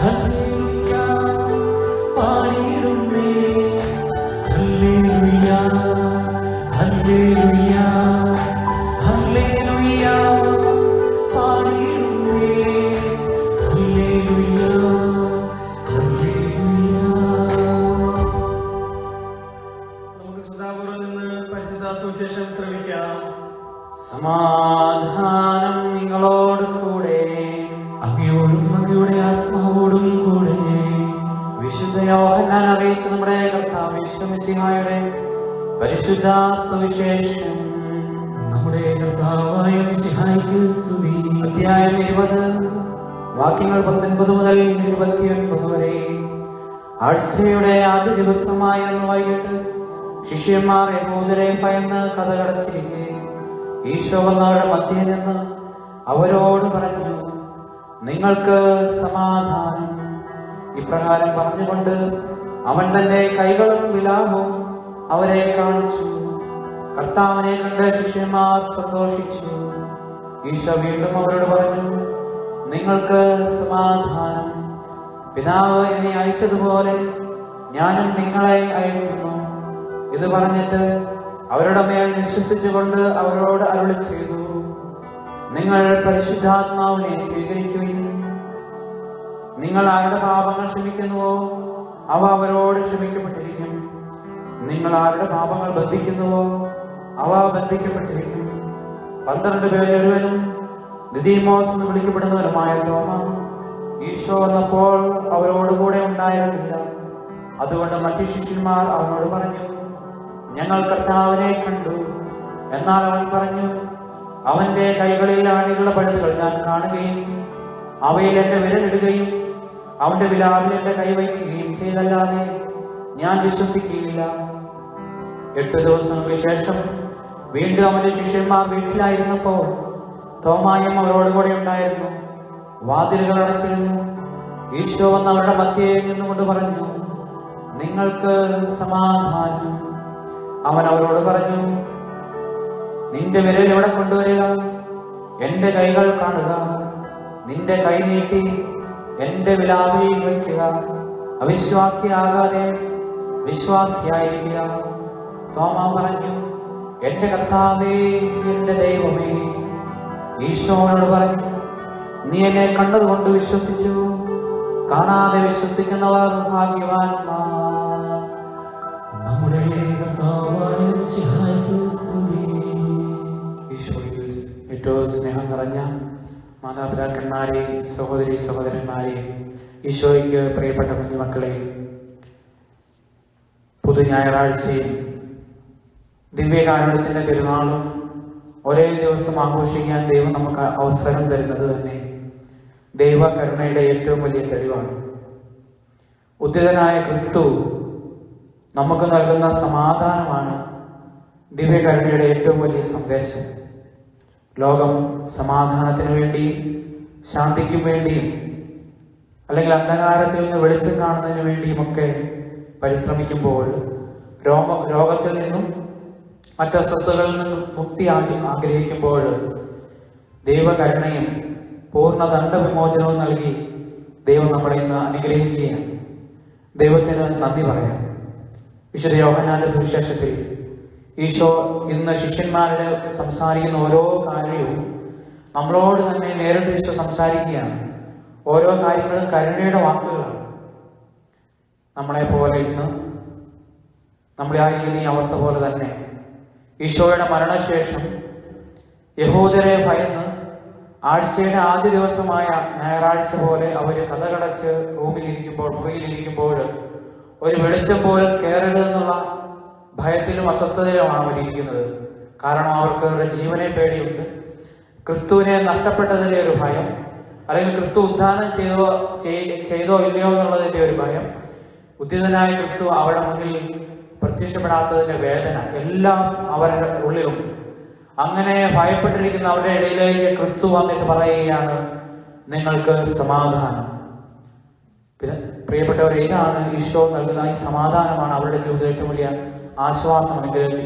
Hallelujah പാടിയിടുന്നേ, ഹല്ലേലൂയ ഹല്ലേലൂയ ഹല്ലേലൂയ പാടിയിടുന്നേ, ഹല്ലേലൂയ ഹല്ലേലൂയ. നമുക്ക് ശ്രദ്ധാപൂർവ്വം നിന്ന് പരിശുദ്ധ സുവിശേഷം ശ്രമിക്കാം. സമാധാനം നിങ്ങളോട് കൂടെ, അങ്ങയോടും അങ്ങയുടെ ആത്മാവോടും കൂടെ. വിശുദ്ധ യോഹന്നാൻ അറിയിച്ച നമ്മുടെ കർത്താവ് യേശു മിശിഹായുടെ പരിശുദ്ധ സുവിശേഷം. നമ്മുടെ കർത്താവായ മിശിഹായ്ക്ക് സ്തുതി. അധ്യായം 20 വാക്യങ്ങൾ 19 മുതൽ 29 വരെ. ആഴ്ചയുടെ ആദ്യ ദിവസമായ അന്ന് വൈകിട്ട് ശിഷ്യന്മാർ യഹൂദരെ ഭയന്ന് കതകടച്ചിരിക്കെ ഈശോ വന്നവരുടെ മധ്യേ നിന്ന് അവരോട് പറഞ്ഞു, നിങ്ങൾക്ക് സമാധാനം. ഇപ്രകാരം പറഞ്ഞുകൊണ്ട് അവൻ തന്റെ കൈകളും വിലാപവും അവരെ കാണിച്ചു. കർത്താവിനെ കണ്ട് ശിഷ്യന്മാർ സന്തോഷിച്ചു. ഈശോ വീണ്ടും അവരോട് പറഞ്ഞു, നിങ്ങൾക്ക് സമാധാനം. പിതാവ് എന്നെ അയച്ചതുപോലെ ഞാനും നിങ്ങളെ അയക്കുന്നു. ഇത് പറഞ്ഞിട്ട് അവരുടെ മേൽ നിശ്വസിച്ചുകൊണ്ട് അവരോട് അരുളി ചെയ്തു, നിങ്ങൾ പരിശുദ്ധാത്മാവിനെ സ്വീകരിക്കുവിൻ. നിങ്ങൾ ആരുടെ പാപങ്ങൾ ക്ഷമിക്കുന്നുവോ അവ അവരോട് ക്ഷമിക്കപ്പെട്ടിരിക്കും. നിങ്ങൾ ആരുടെ പാപങ്ങൾ ബന്ധിക്കുന്നുവോ അവ ബന്ധിക്കപ്പെട്ടിരിക്കും. 12 പേരിൽ ഒരുവനും ദിദീമോസ് എന്ന് വിളിക്കപ്പെടുന്നവനുമായ തോമ ഈശോ വന്നപ്പോൾ അവരോടുകൂടെ ഉണ്ടായിരുന്നില്ല. അതുകൊണ്ട് മറ്റു ശിഷ്യന്മാർ അവനോട് പറഞ്ഞു, ഞങ്ങൾ കർത്താവിനെ കണ്ടു. എന്നാൽ അവൻ പറഞ്ഞു, അവന്റെ കൈകളിൽ ആണികളുടെ പഴുതുകൾ ഞാൻ കാണുകയും അവയിൽ എന്റെ വിരലിടുകയും അവന്റെ വിലാവിൽ എന്റെ കൈവയ്ക്കുകയും ചെയ്തല്ലാതെ ഞാൻ വിശ്വസിക്കുകയില്ല. 8 ദിവസങ്ങൾക്ക് ശേഷം വീണ്ടും അവന്റെ ശിഷ്യന്മാർ വീട്ടിലായിരുന്നപ്പോൾ തോമായും അവരോടുകൂടെ ഉണ്ടായിരുന്നു. വാതിലുകൾ അടച്ചിരുന്നു. ഈശോ വന്ന് അവരുടെ മധ്യേ നിന്നുകൊണ്ട് പറഞ്ഞു, നിങ്ങൾക്ക് സമാധാനം. അവൻ അവരോട് പറഞ്ഞു, നിന്റെ വിരൽ ഇവിടെ കൊണ്ടുവരിക, എന്റെ കൈകൾ കാണുക. നിന്റെ കൈ നീട്ടി എന്റെ വിലാവിൽ വയ്ക്കുക. അവിശ്വാസിയാകാതെ വിശ്വാസിയായിരിക്കുക. തോമ പറഞ്ഞു, എന്റെ കർത്താവേ, എന്റെ ദൈവമേ. ഈശോയോട് പറഞ്ഞു, നീ എന്നെ കണ്ടതുകൊണ്ട് വിശ്വസിച്ചു. കാണാതെ വിശ്വസിക്കുന്നവർ ഭാഗ്യവാന്മാർ. നമ്മുടെ കർത്താവായ മിശിഹായ്ക്ക് സ്തുതി. ഈശോയിൽ ഏറ്റവും സ്നേഹം നിറഞ്ഞ മാതാപിതാക്കന്മാരെ, സഹോദരി സഹോദരന്മാരെ, ഈശോയ്ക്ക് പ്രിയപ്പെട്ട കുഞ്ഞുമക്കളെ, പുതു ഞായറാഴ്ചയും ദിവ്യകാരുണ്യത്തിന്റെ തിരുനാളും ഒരേ ദിവസം ആഘോഷിക്കാൻ ദൈവം നമുക്ക് അവസരം തരുന്നത് തന്നെ ദൈവകരുണയുടെ ഏറ്റവും വലിയ തെളിവാണ്. ഉദ്ധിതനായ ക്രിസ്തു നമുക്ക് നൽകുന്ന സമാധാനമാണ് ദിവ്യകരുണയുടെ ഏറ്റവും വലിയ സന്ദേശം. ലോകം സമാധാനത്തിന് വേണ്ടിയും ശാന്തിക്കും വേണ്ടിയും അല്ലെങ്കിൽ അന്ധകാരത്തിൽ നിന്ന് വെളിച്ചം കാണുന്നതിന് വേണ്ടിയുമൊക്കെ പരിശ്രമിക്കുമ്പോൾ, രോഗത്തിൽ നിന്നും മറ്റ് അസ്വസ്ഥതകളിൽ നിന്നും മുക്തി ആഗ്രഹിക്കുമ്പോൾ ദൈവകരുണയും പൂർണ്ണ ദണ്ഡവിമോചനവും നൽകി ദൈവം നമ്മളെ ഇന്ന് അനുഗ്രഹിക്കുകയാണ്. ദൈവത്തിന് നന്ദി പറയാം. വിശുദ്ധ യോഹന്നാന്റെ സുവിശേഷത്തിൽ ഈശോ ഇന്ന് ശിഷ്യന്മാരുടെ സംസാരിക്കുന്ന ഓരോ കാര്യവും നമ്മളോട് തന്നെ നേരിട്ട് ഈശോ സംസാരിക്കുകയാണ്. ഓരോ കാര്യങ്ങളും കരുണയുടെ വാക്കുകളാണ്. നമ്മളെ പോലെ ഇന്ന് നമ്മളായിരിക്കുന്ന ഈ അവസ്ഥ പോലെ തന്നെ ഈശോയുടെ മരണശേഷം യഹൂദരെ ഭയന്ന് ആഴ്ചയുടെ ആദ്യ ദിവസമായ ഞായറാഴ്ച പോലെ അവര് കതകടച്ച് മുറിയിലിരിക്കുമ്പോൾ ഒരു വെളിച്ചം പോലും കയറരുതെന്നുള്ള ഭയത്തിലും അസ്വസ്ഥതയിലുമാണ് അവരിയ്ക്കുന്നത്. കാരണം അവർക്ക് അവരുടെ ജീവനെ പേടിയുണ്ട്. ക്രിസ്തുവിനെ നഷ്ടപ്പെട്ടതിന്റെ ഒരു ഭയം, അല്ലെങ്കിൽ ക്രിസ്തു ഉദ്ധാനം ചെയ്തോ ഇല്ലയോ എന്നുള്ളതിന്റെ ഒരു ഭയം, ഉദ്ധിതനായ ക്രിസ്തു അവരുടെ മുന്നിൽ പ്രത്യക്ഷപ്പെടാത്തതിന്റെ വേദന എല്ലാം അവരുടെ ഉള്ളിലുണ്ട്. അങ്ങനെ ഭയപ്പെട്ടിരിക്കുന്ന അവരുടെ ഇടയിലേക്ക് ക്രിസ്തു വന്നിട്ട് പറയുകയാണ്, നിങ്ങൾക്ക് സമാധാനം. പ്രിയപ്പെട്ടവർ, ഇതാണ് ഈശോ നൽകുന്ന ഈ സമാധാനമാണ് അവരുടെ ജീവിതത്തിൽ ഏറ്റവും വലിയ ആശ്വാസം.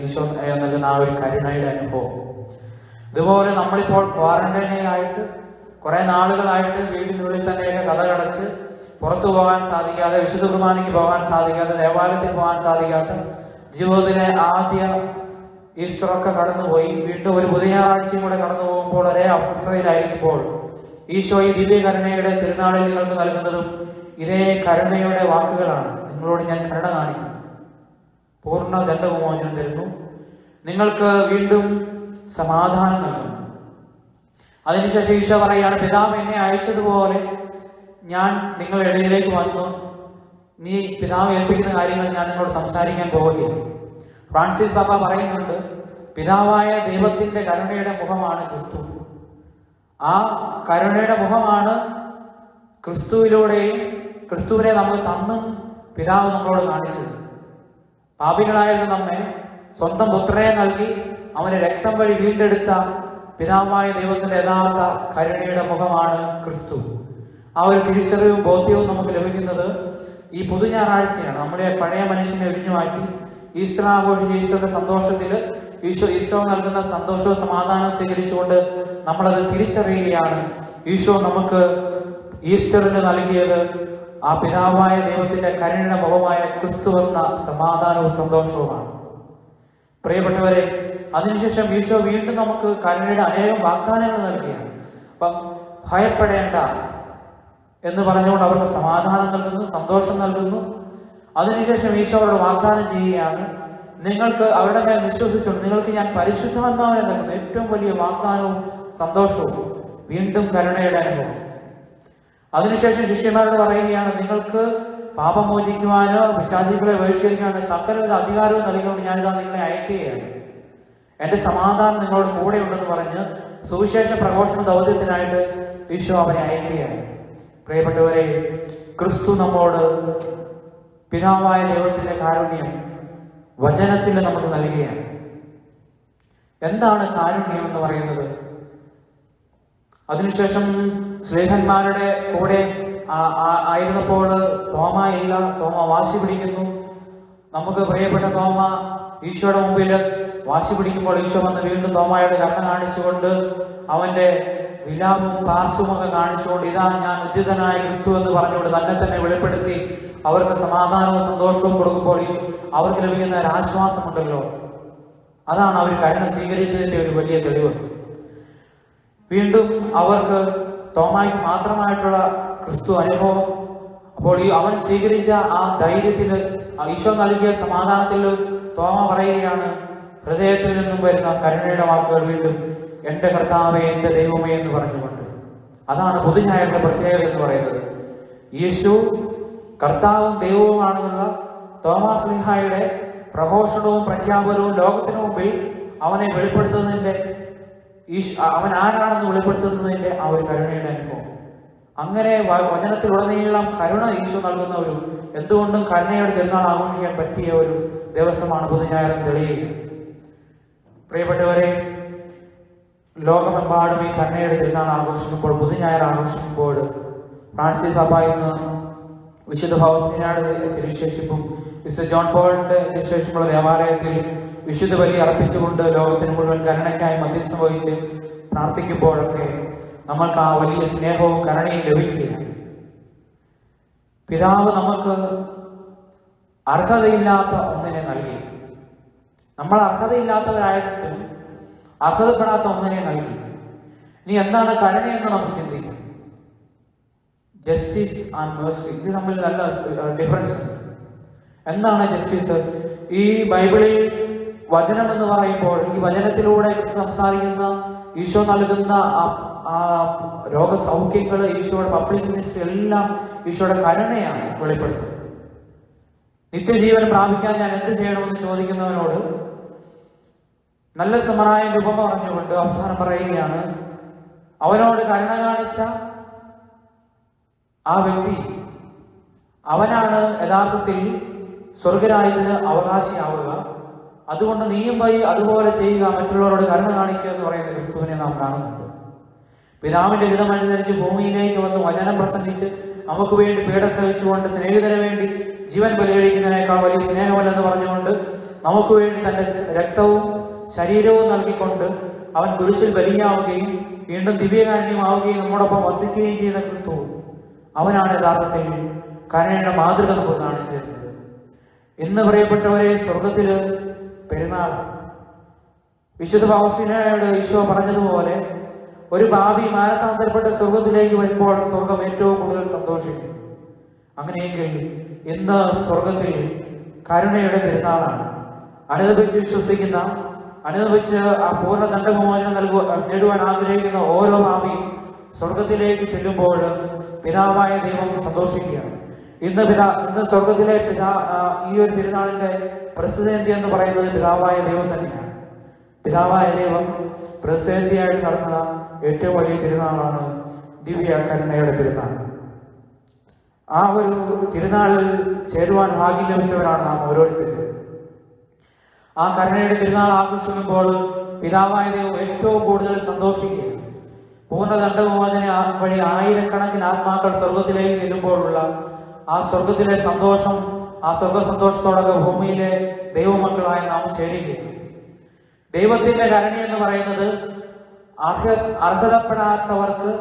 ഈശോ നൽകുന്ന ആ ഒരു കരുണയുടെ അനുഭവം. ഇതുപോലെ നമ്മളിപ്പോൾ ക്വാറന്റൈനായിട്ട് കുറെ നാളുകളായിട്ട് വീടിനുള്ളിൽ തന്നെയൊക്കെ കതകടച്ച് പുറത്തു പോകാൻ സാധിക്കാതെ, വിശുദ്ധ കുർബാനയ്ക്ക് പോകാൻ സാധിക്കാതെ, ദേവാലയത്തിൽ പോകാൻ സാധിക്കാത്ത, ജീവിതത്തിലെ ആദ്യ ഈസ്റ്ററൊക്കെ കടന്നുപോയി വീണ്ടും ഒരു പുതിയ ഞായറാഴ്ചയും കൂടെ കടന്നു പോകുമ്പോൾ ഒരേ അസ്വസ്ഥതയിലായിരിക്കുമ്പോൾ ഈശോ ഈ ദിവ്യകരുണയുടെ തിരുനാളിൽ നിങ്ങൾക്ക് നൽകുന്നതും ഇതേ കരുണയുടെ വാക്കുകളാണ്. നിങ്ങളോട് ഞാൻ കരുണ കാണിക്കുന്നു, പൂർണ്ണ ദണ്ഡവിമോചനം തരുന്നു, നിങ്ങൾക്ക് വീണ്ടും സമാധാനം നൽകുന്നു. അതിനുശേഷം ഈശോ പറയുകയാണ്, പിതാവ് എന്നെ അയച്ചതുപോലെ ഞാൻ നിങ്ങളുടെ ഇടയിലേക്ക് വന്നു, നീ പിതാവ് ഏൽപ്പിക്കുന്ന കാര്യങ്ങൾ ഞാൻ നിങ്ങളോട് സംസാരിക്കാൻ പോവുകയാണ്. ഫ്രാൻസിസ് പാപ്പ പറയുന്നുണ്ട്, പിതാവായ ദൈവത്തിന്റെ കരുണയുടെ മുഖമാണ് ക്രിസ്തു. ആ കരുണയുടെ മുഖമാണ് ക്രിസ്തുവിലൂടെയും ക്രിസ്തുവിനെ നമുക്ക് തന്നും പിതാവ് നമ്മളോട് കാണിച്ചത്. പാപികളായിരുന്ന നമ്മെ സ്വന്തം പുത്രനെ നൽകി അവനെ രക്തം വഴി വീണ്ടെടുത്ത പിതാവായ ദൈവത്തിന്റെ യഥാർത്ഥ കരുണയുടെ മുഖമാണ് ക്രിസ്തു. ആ ഒരു തിരിച്ചറിവും ബോധ്യവും നമുക്ക് ലഭിക്കുന്നത് ഈ പുതു ഞായറാഴ്ചയാണ്. നമ്മുടെ പഴയ മനുഷ്യനെ ഒഴിഞ്ഞു മാറ്റി ഈസ്റ്റർ ആഘോഷിച്ച് ഈസ്റ്ററിന്റെ സന്തോഷത്തിൽ ഈശോ നൽകുന്ന സന്തോഷവും സമാധാനവും സ്വീകരിച്ചുകൊണ്ട് നമ്മളത് തിരിച്ചറിയുകയാണ്. ഈശോ നമുക്ക് ഈസ്റ്ററിന് നൽകിയത് ആ പിതാവായ ദൈവത്തിന്റെ കരുണയുടെ മുഖമായ ക്രിസ്തു എന്ന സമാധാനവും സന്തോഷവുമാണ്. പ്രിയപ്പെട്ടവരെ, അതിനുശേഷം ഈശോ വീണ്ടും നമുക്ക് കരുണയുടെ അനേകം വാഗ്ദാനങ്ങൾ നൽകുകയാണ്. അപ്പം ഭയപ്പെടേണ്ട എന്ന് പറഞ്ഞുകൊണ്ട് അവർക്ക് സമാധാനം നൽകുന്നു, സന്തോഷം നൽകുന്നു. അതിനുശേഷം ഈശോ അവരോട് വാഗ്ദാനം ചെയ്യുകയാണ്, നിങ്ങൾക്ക് അവരുടെ മേൽ വിശ്വസിച്ചുകൊണ്ട് നിങ്ങൾക്ക് ഞാൻ പരിശുദ്ധാത്മാവിനെ നൽകുന്നു. ഏറ്റവും വലിയ വാഗ്ദാനവും സന്തോഷവും, വീണ്ടും കരുണയുടെ അനുഭവം. അതിനുശേഷം ശിഷ്യന്മാരോട് പറയുകയാണ്, നിങ്ങൾക്ക് പാപം മോചിക്കുവാനോ പിശാചുക്കളെ ബഹിഷ്കരിക്കാനോ സകലവിധ അധികാരവും നൽകിക്കൊണ്ട് ഞാനിതാ നിങ്ങളെ അയക്കുകയാണ്. എന്റെ സമാധാനം നിങ്ങളോട് കൂടെ ഉണ്ടെന്ന് പറഞ്ഞ് സുവിശേഷ പ്രഘോഷണ ദൗത്യത്തിനായിട്ട് ഈശോ അവനെ അയക്കുകയാണ്. പ്രിയപ്പെട്ടവരെ, ക്രിസ്തു നമ്മോട് പിതാവായ ദൈവത്തിന്റെ കാരുണ്യം വചനത്തിൽ നമുക്ക് നൽകുകയാണ്. എന്താണ് കാരുണ്യം എന്ന് പറയുന്നത്? അതിനുശേഷം സ്ലേഹന്മാരുടെ കൂടെ ആയിരുന്നപ്പോൾ തോമ ഇല്ല, തോമ വാശി പിടിക്കുന്നു. നമുക്ക് പ്രിയപ്പെട്ട തോമ ഈശോയുടെ മുമ്പിൽ വാശി പിടിക്കുമ്പോൾ ഈശോ വന്ന് വീണ്ടും തോമയുടെ കരുണ കാണിച്ചുകൊണ്ട് അവന്റെ വിലാപവും പാർശ്വമൊക്കെ കാണിച്ചുകൊണ്ട് ഇതാ ഞാൻ ഉദ്ധിതനായ ക്രിസ്തു എന്ന് പറഞ്ഞുകൊണ്ട് തന്നെ വെളിപ്പെടുത്തി അവർക്ക് സമാധാനവും സന്തോഷവും കൊടുക്കുമ്പോൾ അവർക്ക് ലഭിക്കുന്ന ഒരു ആശ്വാസമുണ്ടല്ലോ, അതാണ് അവർ കരുണ സ്വീകരിച്ചതിന്റെ ഒരു വലിയ തെളിവ്. വീണ്ടും അവർക്ക് തോമായ്ക്ക് മാത്രമായിട്ടുള്ള ക്രിസ്തു അനുഭവം. അപ്പോൾ അവൻ സ്വീകരിച്ച ആ ധൈര്യത്തില്, ഈശോ നൽകിയ സമാധാനത്തിൽ തോമ പറയുകയാണ്, ഹൃദയത്തിൽ നിന്നും വരുന്ന കരുണയുടെ വാക്കുകൾ വീണ്ടും എന്റെ കർത്താവേ, എന്റെ ദൈവമേ എന്ന് പറഞ്ഞുകൊണ്ട്. അതാണ് പുതുഞായരുടെ പ്രത്യേകത എന്ന് പറയുന്നത്. യേശു കർത്താവും ദൈവവുമാണെന്നുള്ള തോമാസ് ശ്ലീഹായുടെ പ്രഘോഷണവും പ്രഖ്യാപനവും ലോകത്തിനു മുമ്പിൽ അവനെ വെളിപ്പെടുത്തുന്നതിന്റെ, അവൻ ആരാണെന്ന് വെളിപ്പെടുത്തുന്നതിന്റെ ആ ഒരു കരുണയുടെ അനുഭവം. അങ്ങനെ വചനത്തിലുടനീളം കരുണ ഈശോ നൽകുന്ന ഒരു, എന്തുകൊണ്ടും കരുണയുടെ തിരുനാൾ ആഘോഷിക്കാൻ പറ്റിയ ഒരു ദിവസമാണ് പുതുഞായറും തെളിയുക. പ്രിയപ്പെട്ടവരെ, ലോകമെമ്പാടും ഈ കരുണയുടെ തിരുനാൾ ആഘോഷിക്കുമ്പോൾ, പുതുഞായർ ആഘോഷിക്കുമ്പോൾ, ഫ്രാൻസിസ് പാപ്പ ഇന്ന് വിശുദ്ധ ഫൗസ്റ്റീനയുടെ തിരുശേഷിപ്പും വിശുദ്ധ ജോൺ പോളിന്റെ തിരുശേഷിപ്പുള്ള ദേവാലയത്തിൽ വിശുദ്ധ ബലി അർപ്പിച്ചുകൊണ്ട് ലോകത്തിന് മുഴുവൻ കരുണയ്ക്കായി മധ്യസ്ഥം വഹിച്ച് പ്രാർത്ഥിക്കുമ്പോഴൊക്കെ നമ്മൾക്ക് ആ വലിയ സ്നേഹവും കരുണയും ലഭിക്കുകയാണ്. പിതാവ് നമുക്ക് അർഹതയില്ലാത്ത ഒന്നിനെ നൽകി. നമ്മൾ അർഹതയില്ലാത്തവരായിട്ടും അർഹതപ്പെടാത്ത ഒന്നിനെ നൽകി. ഇനി എന്താണ് കരുണയെന്ന് നമുക്ക് ചിന്തിക്കാം. ജസ്റ്റിസ് ആൻഡ് മേഴ്സി, ഇത് തമ്മിൽ നല്ല ഡിഫറൻസ് ഉണ്ട്. എന്താണ് ജസ്റ്റിസ്? ഈ ബൈബിളിൽ വചനം എന്ന് പറയുമ്പോൾ, ഈ വചനത്തിലൂടെ സംസാരിക്കുന്ന, ഈശോ നൽകുന്ന ആ രോഗസൗഖ്യങ്ങൾ, ഈശോയുടെ പബ്ലിക് മിനിസ്ട്രി എല്ലാം ഈശോയുടെ കരുണയാണ് വെളിപ്പെടുത്തുന്നത്. നിത്യജീവൻ പ്രാപിക്കാൻ ഞാൻ എന്ത് ചെയ്യണമെന്ന് ചോദിക്കുന്നവനോട് നല്ല സമറായ രൂപം പറഞ്ഞുകൊണ്ട് അവസാനം പറയുകയാണ്, അവനോട് കരുണ കാണിച്ച ആ വ്യക്തി, അവനാണ് യഥാർത്ഥത്തിൽ സ്വർഗരാജ്യത്തിന് അവകാശിയാവുക. അതുകൊണ്ട് നീയും പോയി അതുപോലെ ചെയ്യുക, മറ്റുള്ളവരോട് കരുണ കാണിക്കുക എന്ന് പറയുന്ന ക്രിസ്തുവിനെ നാം കാണുന്നുണ്ട്. പിതാവിന്റെ ഹിതമനുസരിച്ച് ഭൂമിയിലേക്ക് വന്ന് വചനം പ്രസംഗിച്ച് നമുക്ക് വേണ്ടി പീഡ സഹിച്ചുകൊണ്ട് സ്നേഹിതന് വേണ്ടി ജീവൻ ബലികഴിക്കുന്നതിനേക്കാൾ വലിയ സ്നേഹമല്ലെന്ന് പറഞ്ഞുകൊണ്ട് നമുക്ക് വേണ്ടി തന്റെ രക്തവും ശരീരവും നൽകിക്കൊണ്ട് അവൻ കുരിശിൽ ബലിയാവുകയും വീണ്ടും ദിവ്യകാരുണ്യമാവുകയും നമ്മോടൊപ്പം വസിക്കുകയും ചെയ്യുന്ന ക്രിസ്തു, അവനാണ് യഥാർത്ഥത്തിൽ കരുണയുടെ മാതൃക നമുക്ക് കാണിച്ചു തരുന്നത്. ഇന്ന് പ്രിയപ്പെട്ടവരെ, സ്വർഗത്തില് പെരുന്നാൾ. വിശുദ്ധ പൗലോസിനോട് ഈശോ പറഞ്ഞതുപോലെ ഒരു പാപി മാനസാന്തരപ്പെട്ട് സ്വർഗത്തിലേക്ക് വരുമ്പോൾ സ്വർഗം ഏറ്റവും കൂടുതൽ സന്തോഷിക്കും. അങ്ങനെയെങ്കിൽ ഇന്ന് സ്വർഗത്തിൽ കരുണയുടെ പെരുന്നാളാണ്. അനുദപിച്ച് വിശ്വസിക്കുന്ന, അനുദപിച്ച് ആ പൂർണ്ണ ദണ്ഡമോചനം നേടുവാൻ ആഗ്രഹിക്കുന്ന ഓരോ പാപിയും സ്വർഗത്തിലേക്ക് ചെല്ലുമ്പോൾ പിതാവായ ദൈവം സന്തോഷിക്കുകയാണ്. ഇന്ന് സ്വർഗത്തിലെ ഈ ഒരു തിരുനാളിന്റെ പ്രസിദ്ധി എന്ന് പറയുന്നത് പിതാവായ ദൈവം തന്നെയാണ്. പിതാവായ ദൈവം പ്രസിദ്ധിയായിട്ട് നടത്തുന്ന ഏറ്റവും വലിയ തിരുനാളാണ് ദിവ്യ കരുണയുടെ തിരുനാൾ. ആ ഒരു തിരുനാളിൽ ചേരുവാൻ ഭാഗ്യം ലഭിച്ചവരാണ് നാം ഓരോരുത്തരും. ആ കരുണയുടെ തിരുനാൾ ആഘോഷിക്കുമ്പോൾ പിതാവായ ദൈവം ഏറ്റവും കൂടുതൽ സന്തോഷിക്കുകയാണ്. പൂർണ്ണ ദണ്ഡമോചന വഴി ആയിരക്കണക്കിന് ആത്മാക്കൾ സ്വർഗത്തിലേക്ക് ചെല്ലുമ്പോഴുള്ള ആ സ്വർഗത്തിലെ സന്തോഷം, ആ സ്വർഗ സന്തോഷത്തോടൊക്കെ ഭൂമിയിലെ ദൈവമക്കളായി നാം ചേരുകയാണ്. ദൈവത്തിന്റെ കരുണ എന്ന് പറയുന്നത് അർഹതപ്പെടാത്തവർക്ക്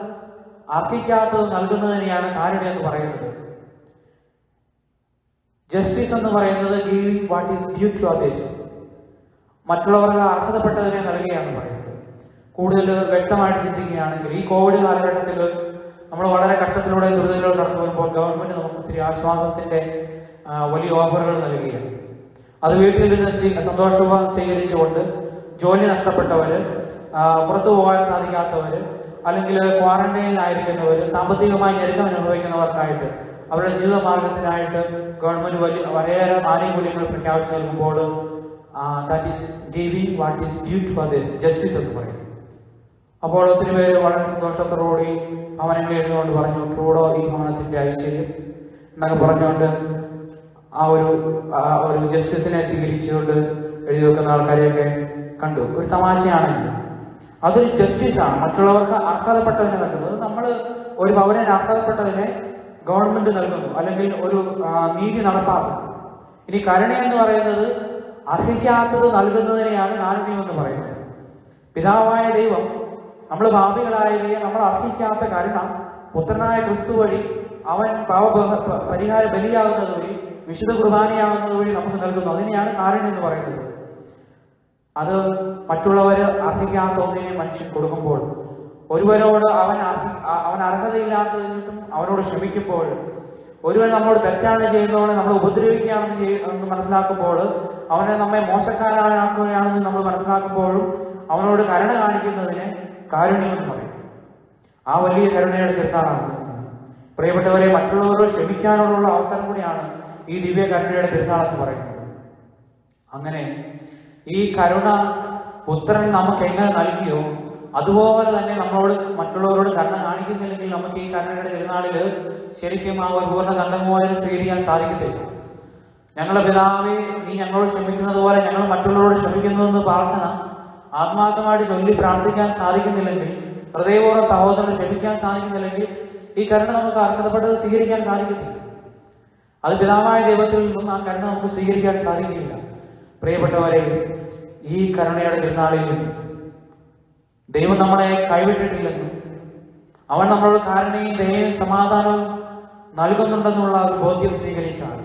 അർഹിക്കാത്തത് നൽകുന്നതിനെയാണ് കാരുണ്യം എന്ന് പറയുന്നത്. ജസ്റ്റിസ് എന്ന് പറയുന്നത് giving what is due to others, മറ്റുള്ളവർക്ക് അർഹതപ്പെട്ടതിനെ നൽകുകയാണ് പറയുന്നത്. കൂടുതൽ വ്യക്തമായിട്ട് ചിന്തിക്കുകയാണെങ്കിൽ ഈ കോവിഡ് കാലഘട്ടത്തിൽ നമ്മൾ വളരെ കഷ്ടത്തിലൂടെ ദുരിതത്തിലൂടെ കടന്നു വരുമ്പോൾ ഗവൺമെന്റ് നമുക്ക് ഒത്തിരി ആശ്വാസത്തിന്റെ വലിയ ഓഫറുകൾ നൽകുകയാണ്. അത് വീട്ടിൽ നിന്ന് സന്തോഷപൂർവ്വം സ്വീകരിച്ചുകൊണ്ട് ജോലി നഷ്ടപ്പെട്ടവര്, പുറത്തു പോകാൻ സാധിക്കാത്തവര്, അല്ലെങ്കിൽ ക്വാറന്റൈനിലായിരിക്കുന്നവര്, സാമ്പത്തികമായി ഞെരുക്കം അനുഭവിക്കുന്നവർക്കായിട്ട് അവരുടെ ജീവിത മാർഗത്തിനായിട്ട് ഗവൺമെന്റ് വളരെയേറെ ആനുകൂല്യങ്ങൾ പ്രഖ്യാപിച്ചു നൽകുമ്പോൾ that is giving what is due to others, justice എന്ന് പറയും. അപ്പോൾ ഒത്തിരി പേര് വളരെ സന്തോഷത്തോടുകൂടി ഭവനങ്ങൾ എഴുതുകൊണ്ട് പറഞ്ഞു, ട്രൂഡോ ഈ ഭവനത്തിന്റെ ഐശ്വര്യം എന്നൊക്കെ പറഞ്ഞുകൊണ്ട് ആ ഒരു ജസ്റ്റിസിനെ സ്വീകരിച്ചുകൊണ്ട് എഴുതി വെക്കുന്ന ആൾക്കാരെയൊക്കെ കണ്ടു. ഒരു തമാശയാണെങ്കിൽ അതൊരു ജസ്റ്റിസാണ്. മറ്റുള്ളവർക്ക് അർഹതപ്പെട്ടതിനെ നൽകുന്നത്. നമ്മൾ ഒരു പൗരന് അർഹതപ്പെട്ടതിനെ ഗവൺമെന്റ് നൽകുന്നു, അല്ലെങ്കിൽ ഒരു നീതി നടപ്പാക്കുന്നു. ഇനി കരുണ എന്ന് പറയുന്നത് അർഹിക്കാത്തത് നൽകുന്നതിനെയാണ് കാരുണ്യം എന്ന് പറയുന്നത്. പിതാവായ ദൈവം നമ്മൾ പാപികളായതിനെ നമ്മൾ അർഹിക്കാത്ത കരുണ പുത്രനായ ക്രിസ്തു വഴി അവൻ പരിഹാര ബലിയാകുന്നത് വഴി, വിശുദ്ധ കുർബാനയാകുന്നത് വഴി നമുക്ക് നൽകുന്നു. അതിനെയാണ് കാരുണ്യം എന്ന് പറയുന്നത്. അത് മറ്റുള്ളവര് അർഹിക്കാത്ത ഒന്നിനെ മനുഷ്യൻ കൊടുക്കുമ്പോൾ, ഒരുവനോട് അവൻ അർഹതയില്ലാത്തതിനും അവനോട് ക്ഷമിക്കുമ്പോൾ, ഒരുവൻ നമ്മളോട് തെറ്റാണ് ചെയ്യുന്നതോടെ നമ്മൾ ഉപദ്രവിക്കുകയാണെന്ന് മനസ്സിലാക്കുമ്പോൾ, അവനെ നമ്മെ മോശക്കാരനാക്കുകയാണെന്ന് നമ്മൾ മനസ്സിലാക്കുമ്പോഴും അവനോട് കരുണ കാണിക്കുന്നതിന് കാരുണ്യം എന്ന് പറയും. ആ വലിയ കരുണയുടെ തിരുനാളാണ് പ്രിയപ്പെട്ടവരെ. മറ്റുള്ളവരോട് ക്ഷമിക്കാനുള്ള അവസരം കൂടിയാണ് ഈ ദിവ്യ കരുണയുടെ തിരുനാൾ എന്ന് പറയുന്നത്. അങ്ങനെ ഈ കരുണ പുത്രൻ നമുക്ക് എങ്ങനെ നൽകിയോ അതുപോലെ തന്നെ നമ്മളോട് മറ്റുള്ളവരോട് കരുണ കാണിക്കുന്നില്ലെങ്കിൽ നമുക്ക് ഈ കരുണയുടെ തിരുനാളിൽ ശരിക്കും ആ ഒരു പൂർണ്ണ ദണ്ഡമോചനം സ്വീകരിക്കാൻ സാധിക്കത്തില്ല. ഞങ്ങളുടെ പിതാവേ, നീ ഞങ്ങളോട് ക്ഷമിക്കുന്നത് പോലെ ഞങ്ങൾ മറ്റുള്ളവരോട് ക്ഷമിക്കുന്നു എന്ന് പ്രാർത്ഥന ആത്മാർത്ഥമായിട്ട് ചൊല്ലി പ്രാർത്ഥിക്കാൻ സാധിക്കുന്നില്ലെങ്കിൽ, ഹൃദയപൂർവ്വം സഹോദരനെ ക്ഷമിക്കാൻ സാധിക്കുന്നില്ലെങ്കിൽ ഈ കരുണ നമുക്ക് അർഹതപ്പെട്ടത് സ്വീകരിക്കാൻ സാധിക്കത്തില്ല. അത് പിതാവായ ദൈവത്തിൽ നിന്നും ആ കരുണ നമുക്ക് സ്വീകരിക്കാൻ സാധിക്കില്ല. പ്രിയപ്പെട്ടവരെ, ഈ കരുണയുടെ തിരുനാളിൽ ദൈവം നമ്മളെ കൈവിട്ടിട്ടില്ലെന്നും അവൻ നമ്മളോട് കാരുണ്യവും ദയയും സമാധാനവും നൽകുന്നുണ്ടെന്നുള്ള ഒരു ബോധ്യം സ്വീകരിച്ചാൽ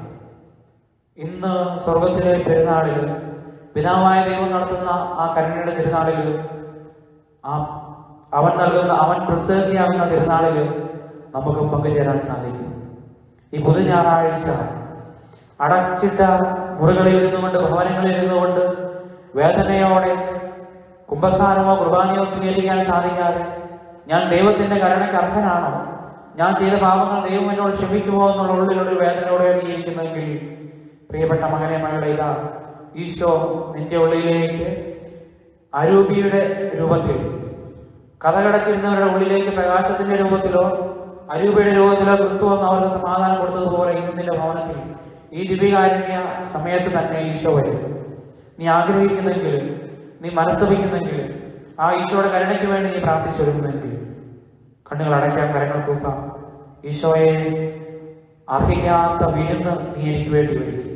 ഇന്ന് സ്വർഗത്തിലെ പെരുന്നാളില്, പിതാവായ ദൈവം നടത്തുന്ന ആ കരുണയുടെ തിരുനാളില്, അവൻ പ്രസിദ്ധിയാകുന്ന തിരുനാളില് നമുക്ക് പങ്കുചേരാൻ സാധിക്കും. ഈ പുതു ഞായറാഴ്ച അടച്ചിട്ട മുറികളിൽ ഇരുന്നുകൊണ്ട്, ഭവനങ്ങളിൽ ഇരുന്നുകൊണ്ട് വേദനയോടെ കുംഭസാരമോ കുർബാനയോ സ്വീകരിക്കാൻ സാധിക്കാതെ ഞാൻ ദൈവത്തിന്റെ കരുണയ്ക്ക് അർഹനാണോ, ഞാൻ ചെയ്ത പാപങ്ങൾ ദൈവം എന്നോട് ക്ഷമിക്കുമോ എന്നുള്ള ഉള്ളിലൊരു വേദനയോടെ നീങ്ങിയിരിക്കുന്നെങ്കിൽ, പ്രിയപ്പെട്ട മകനെ മകളെ, ഇതാ ഈശോ നിന്റെ ഉള്ളിലേക്ക് അരൂപിയുടെ രൂപത്തിൽ, കഥകടച്ചിരുന്നവരുടെ ഉള്ളിലേക്ക് പ്രകാശത്തിന്റെ രൂപത്തിലോ അരൂപിയുടെ രൂപത്തിലോ ക്രിസ്തു വന്ന് അവർക്ക് സമാധാനം കൊടുത്തതുപോലെ ഇന്ന് നിന്റെ ഭവനത്തിൽ ഈ ദിവ്യകാരുണ്യ സമയത്ത് തന്നെ ഈശോ വരും. നീ ആഗ്രഹിക്കുന്നെങ്കിൽ, നീ മനസ്തപിക്കുന്നെങ്കിൽ, ആ ഈശോയുടെ കരുണയ്ക്ക് വേണ്ടി നീ പ്രാർത്ഥിച്ചൊരുങ്ങുന്നെങ്കിൽ കണ്ണുകൾ അടയ്ക്കാൻ, കരങ്ങൾ കൂപ്പാം. ഈശോയെ, അർഹിക്കാത്ത വിരുന്ന് നീ എനിക്ക് വേണ്ടി ഒരുക്കി.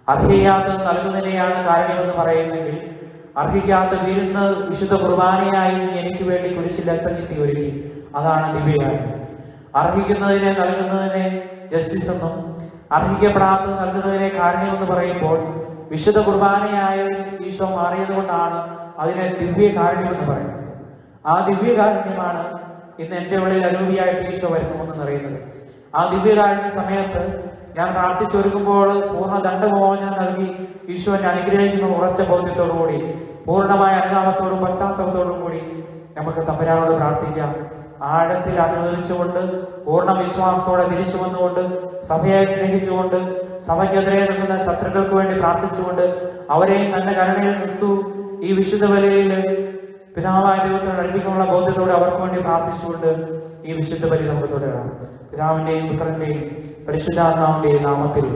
അർഹിക്കാത്തത് നൽകുന്നതിനെയാണ് കാരുണ്യമെന്ന് പറയുന്നെങ്കിൽ, അർഹിക്കാത്ത വിരുന്ന് വിശുദ്ധ കുർബാനയായി നീ എനിക്ക് വേണ്ടി കുരിശിൽ രക്തം ചിന്തി ഒരുക്കി. അതാണ് ദിവ്യകാരുണ്യം. അർഹിക്കുന്നതിനെ നൽകുന്നതിനെ ജസ്റ്റിസ് എന്നും അർഹിക്കപ്പെടാത്തത് നൽകുന്നതിനെ കാരുണ്യമെന്ന് പറയുമ്പോൾ വിശുദ്ധ കുർബാനയായ ഈശോ മാറിയത് കൊണ്ടാണ് അതിനെ ദിവ്യകാരുണ്യമെന്ന് പറയുന്നത്. ആ ദിവ്യകാരുണ്യമാണ് ഇന്ന് എൻ്റെ ഉള്ളിൽ അരൂപിയായിട്ട് ഈശോ വരുന്നുവെന്ന് അറിയുന്നത്. ആ ദിവ്യകാരുണ്യ സമയത്ത് ഞാൻ പ്രാർത്ഥിച്ചൊരുക്കുമ്പോൾ പൂർണ്ണ ദണ്ഡമോചനം നൽകി ഈശോ എന്നെ അനുഗ്രഹിക്കുന്ന ഉറച്ച ബോധ്യത്തോടുകൂടി പൂർണ്ണമായ അനുതാപത്തോടും പശ്ചാത്തലത്തോടും കൂടി നമുക്ക് തമ്പുരാനോട് പ്രാർത്ഥിക്കാം. ആഴത്തിൽ അനുവദിച്ചുകൊണ്ട് പൂർണ്ണ വിശ്വാസത്തോടെ തിരിച്ചു വന്നുകൊണ്ട് സഭയെ സ്നേഹിച്ചുകൊണ്ട് സഭയ്ക്കെതിരെ നിൽക്കുന്ന ശത്രുക്കൾക്ക് വേണ്ടി പ്രാർത്ഥിച്ചുകൊണ്ട് അവരെയും തന്റെ കരുണയിൽ ക്രിസ്തു ഈ വിശുദ്ധ ബലിയിൽ പിതാവായ ദൈവത്തോട് അടുപ്പിക്കാനുള്ള ബോധ്യത്തോടെ അവർക്ക് വേണ്ടി പ്രാർത്ഥിച്ചുകൊണ്ട് ഈ വിശുദ്ധ ബലി നമുക്ക് തുടരാം. പിതാവിന്റെയും പുത്രന്റെയും പരിശുദ്ധാത്മാവിന്റെയും നാമത്തിൽ.